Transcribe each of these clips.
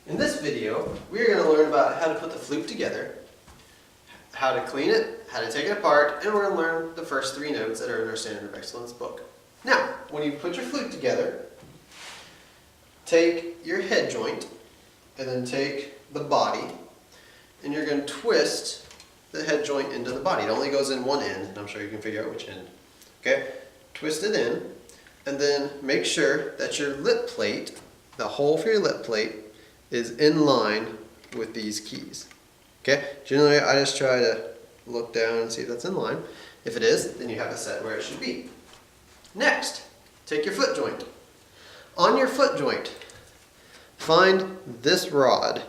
In this video, we're going to learn about how to put the flute together, how to clean it, how to take it apart, and we're going to learn the first 3 notes that are in our Standard of Excellence book. Now, when you put your flute together, take your head joint, and then take the body, and you're going to twist the head joint into the body. It only goes in one end, and I'm sure you can figure out which end. Okay? Twist it in, and then make sure that your lip plate, the hole for your lip plate, is in line with these keys. Okay? Generally, I just try to look down and see if that's in line. If it is, then you have it set where it should be. Next, take your foot joint. On your foot joint, find this rod.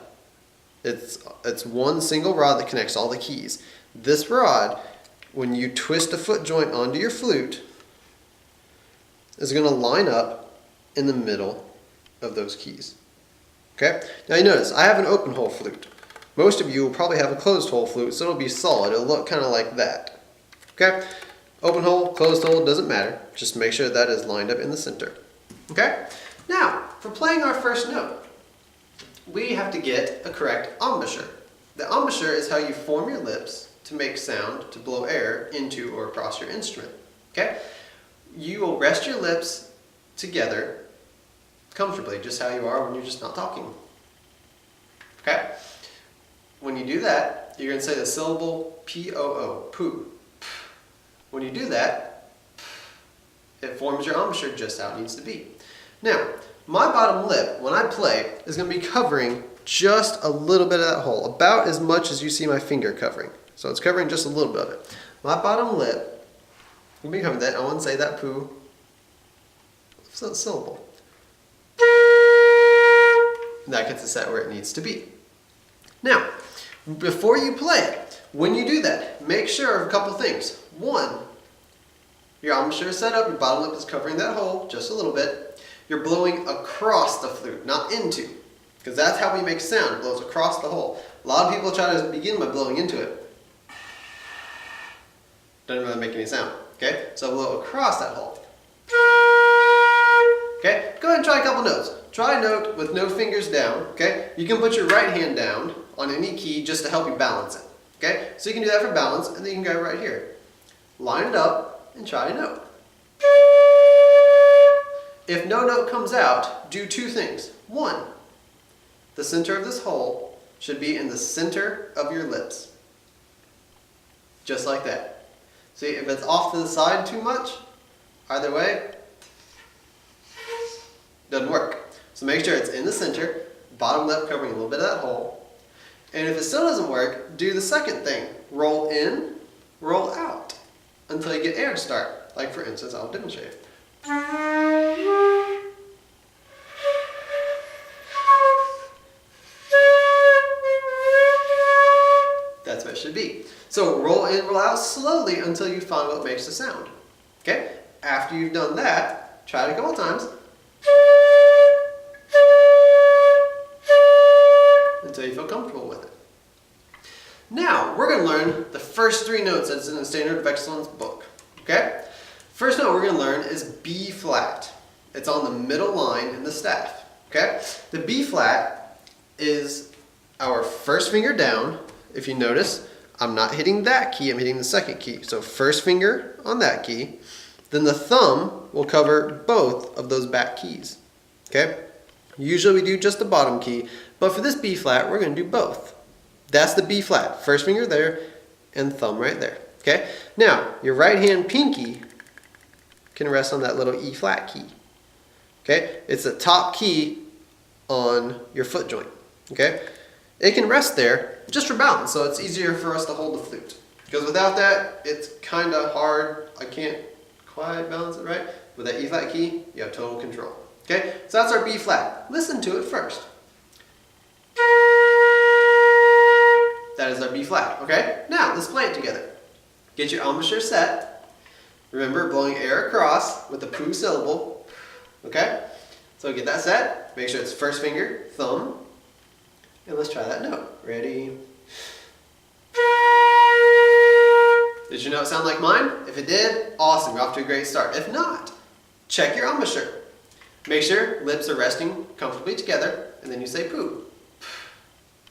It's one single rod that connects all the keys. This rod, when you twist a foot joint onto your flute, is going to line up in the middle of those keys. Okay? Now you notice, I have an open hole flute. Most of you will probably have a closed hole flute, so it'll be solid. It'll look kind of like that. Okay? Open hole, closed hole, doesn't matter. Just make sure that is lined up in the center. Okay? Now, for playing our first note, we have to get a correct embouchure. The embouchure is how you form your lips to make sound, to blow air into or across your instrument. Okay? You will rest your lips together comfortably, just how you are when you're just not talking. Okay? When you do that, you're going to say the syllable P-O-O, poo. When you do that, it forms your embouchure just how it needs to be. Now, my bottom lip, when I play, is going to be covering just a little bit of that hole, about as much as you see my finger covering. So it's covering just a little bit of it. My bottom lip will be covering that. I want to say that poo syllable. And that gets it set where it needs to be. Now, before you play it, when you do that, make sure of a couple things. One, your embouchure is set up, your bottom lip is covering that hole just a little bit. You're blowing across the flute, not into, because that's how we make sound. It blows across the hole. A lot of people try to begin by blowing into it. Doesn't really make any sound. Okay? So blow across that hole. Okay? Go ahead and try a couple notes. Try a note with no fingers down. Okay? You can put your right hand down on any key just to help you balance it. Okay? So you can do that for balance, and then you can go right here. Line it up and try a note. If no note comes out, do 2 things. 1, the center of this hole should be in the center of your lips. Just like that. See, if it's off to the side too much, either way, doesn't work. So make sure it's in the center, bottom lip covering a little bit of that hole. And if it still doesn't work, do the second thing. Roll in, roll out, until you get air to start. Like for instance, I'll demonstrate. That's what it should be. So roll in, roll out slowly until you find what makes the sound. Okay? After you've done that, try it a couple times. Until you feel comfortable with it. Now, we're going to learn the first 3 notes that's in the Standard of Excellence book. Okay? First note we're going to learn is B flat. It's on the middle line in the staff. Okay? The B flat is our first finger down. If you notice, I'm not hitting that key, I'm hitting the second key. So first finger on that key, then the thumb will cover both of those back keys. Okay? Usually we do just the bottom key, but for this B flat, we're going to do both. That's the B flat. First finger there and thumb right there. Okay? Now, your right hand pinky can rest on that little E flat key. Okay? It's the top key on your foot joint. Okay? It can rest there just for balance, so it's easier for us to hold the flute. Because without that, it's kind of hard. I can't quite balance it right. With that E flat key, you have total control. Okay? So that's our B flat. Listen to it first. That is our B flat. Okay? Now, let's play it together. Get your embouchure set. Remember, blowing air across with the poo syllable. Okay? So get that set. Make sure it's first finger, thumb. And let's try that note. Ready? Did your note sound like mine? If it did, awesome. You're off to a great start. If not, check your embouchure. Make sure lips are resting comfortably together, and then you say poo.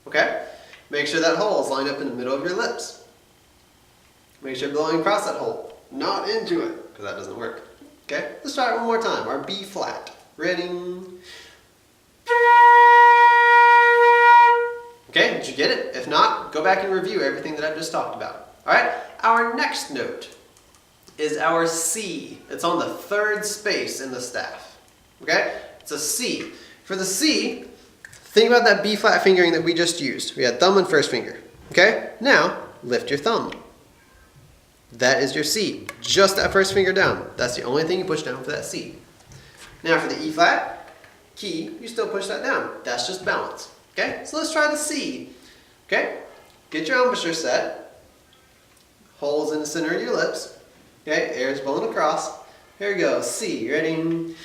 Okay? Make sure that hole is lined up in the middle of your lips. Make sure you're blowing across that hole, not into it, because that doesn't work. Okay? Let's try it one more time. Our B flat. Ready? Okay, did you get it? If not, go back and review everything that I've just talked about. Alright? Our next note is our C. It's on the third space in the staff. Okay? It's a C. For the C, think about that B flat fingering that we just used. We had thumb and first finger. Okay? Now, lift your thumb. That is your C. Just that first finger down. That's the only thing you push down for that C. Now for the E flat, key, you still push that down. That's just balance. Okay? So let's try the C. Okay? Get your embouchure set. Holes in the center of your lips. Okay? Air is blowing across. Here we go. C. Ready?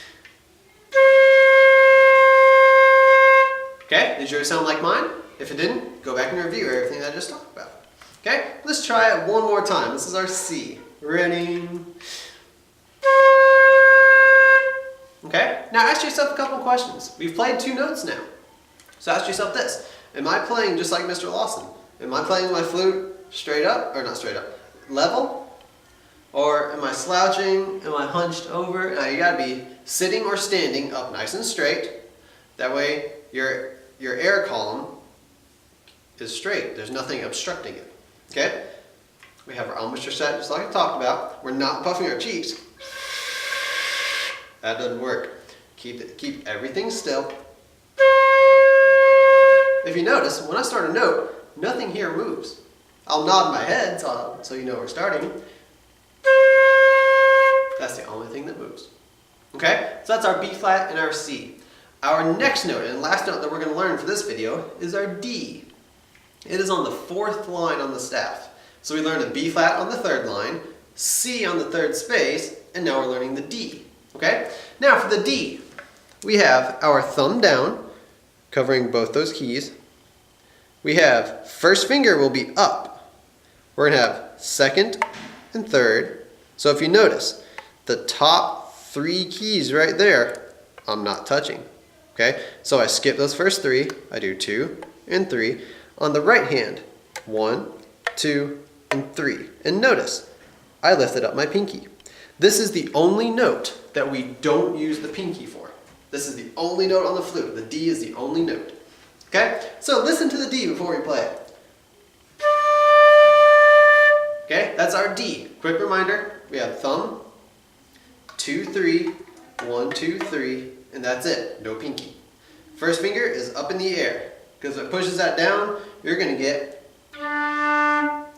Okay? Did yours sound like mine? If it didn't, go back and review everything that I just talked about. Okay? Let's try it one more time. This is our C. Ready? Okay? Now ask yourself a couple questions. We've played 2 notes now. So ask yourself this. Am I playing just like Mr. Lawson? Am I playing my flute straight up, or not straight up, level? Or am I slouching? Am I hunched over? Now you gotta be sitting or standing up nice and straight. That way your air column is straight. There's nothing obstructing it. Okay? We have our embouchure set just like I talked about. We're not puffing our cheeks. That doesn't work. Keep everything still. If you notice, when I start a note, nothing here moves. I'll nod my head so you know we're starting. That's the only thing that moves. Okay? So that's our B flat and our C. Our next note, and last note that we're going to learn for this video, is our D. It is on the 4th line on the staff. So we learned a B flat on the 3rd line, C on the 3rd space, and now we're learning the D. Okay? Now for the D, we have our thumb down, covering both those keys. We have first finger will be up. We're going to have 2nd and 3rd. So if you notice, the top 3 keys right there, I'm not touching. Okay? So I skip those first 3. I do 2 and 3. On the right hand, 1, 2, and 3. And notice, I lifted up my pinky. This is the only note that we don't use the pinky for. This is the only note on the flute. The D is the only note. Okay? So listen to the D before we play it. Okay? That's our D. Quick reminder, we have thumb, 2, 3, 1, 2, 3, and that's it. No pinky. First finger is up in the air. Because if it pushes that down, you're going to get,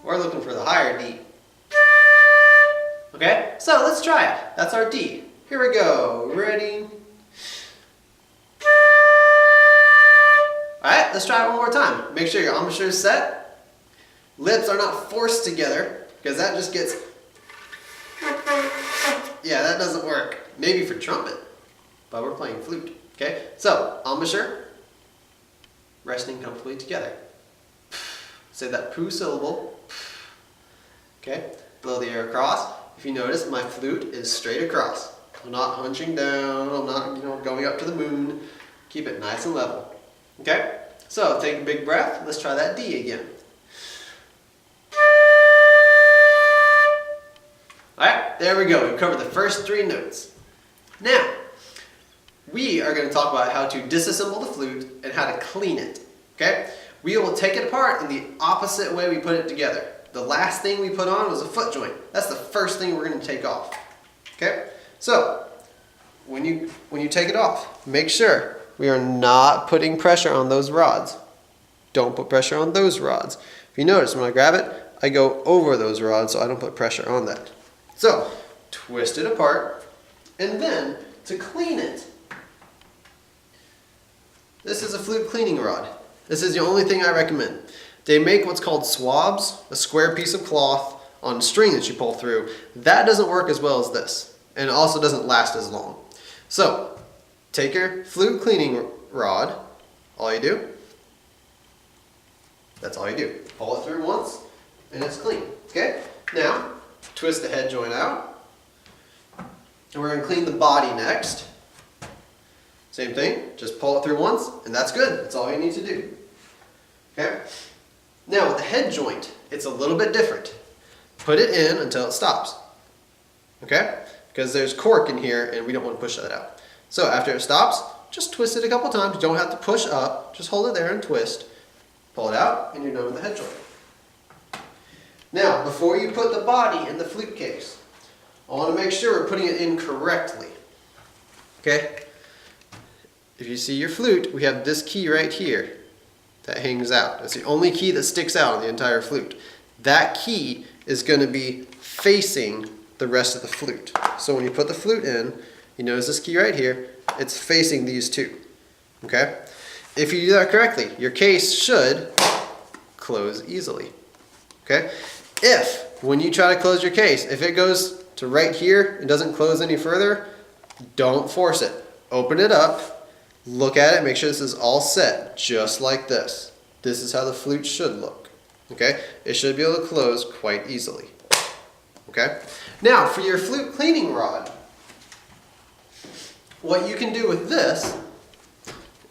we're looking for the higher D. Okay? So let's try it. That's our D. Here we go. Ready? Alright, let's try it one more time. Make sure your embouchure is set. Lips are not forced together, because that just gets, yeah, that doesn't work. Maybe for trumpet, but we're playing flute. Okay? So, embouchure, resting comfortably together. Say that poo syllable. Okay? Blow the air across. If you notice, my flute is straight across. I'm not hunching down. I'm not, going up to the moon. Keep it nice and level. Okay? So, take a big breath. Let's try that D again. Alright, there we go. We've covered the first 3 notes. Now, we are going to talk about how to disassemble the flute and how to clean it. Okay? We will take it apart in the opposite way we put it together. The last thing we put on was a foot joint. That's the first thing we're going to take off. Okay? So, when you take it off, make sure we are not putting pressure on those rods. Don't put pressure on those rods. If you notice, when I grab it, I go over those rods so I don't put pressure on that. So, twist it apart, and then to clean it, this is a flute cleaning rod. This is the only thing I recommend. They make what's called swabs, a square piece of cloth on string that you pull through. That doesn't work as well as this, and it also doesn't last as long. So, take your flute cleaning rod, all you do, that's all you do. Pull it through once, and it's clean. Okay? Now, twist the head joint out, and we're going to clean the body next. Same thing, just pull it through once, and that's good. That's all you need to do. Okay? Now with the head joint, it's a little bit different. Put it in until it stops. Okay? Because there's cork in here and we don't want to push that out. So after it stops, just twist it a couple times. You don't have to push up. Just hold it there and twist. Pull it out and you're done with the head joint. Now, before you put the body in the flute case, I want to make sure we're putting it in correctly. Okay? If you see your flute, we have this key right here that hangs out. It's the only key that sticks out on the entire flute. That key is going to be facing the rest of the flute. So when you put the flute in, you notice this key right here, it's facing these two. Okay? If you do that correctly, your case should close easily. Okay? If, when you try to close your case, if it goes to right here and doesn't close any further, don't force it. Open it up, look at it, make sure this is all set, just like this. This is how the flute should look. Okay? It should be able to close quite easily. Okay? Now, for your flute cleaning rod, what you can do with this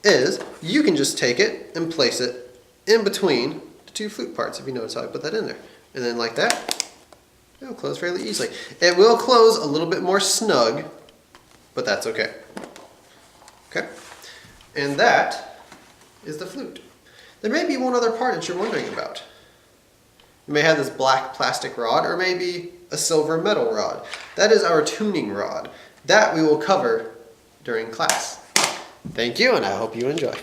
is you can just take it and place it in between the two flute parts, if you notice how I put that in there. And then like that, it'll close fairly easily. It will close a little bit more snug, but that's okay. Okay? And that is the flute. There may be one other part that you're wondering about. You may have this black plastic rod or maybe a silver metal rod. That is our tuning rod. That we will cover during class. Thank you, and I hope you enjoy.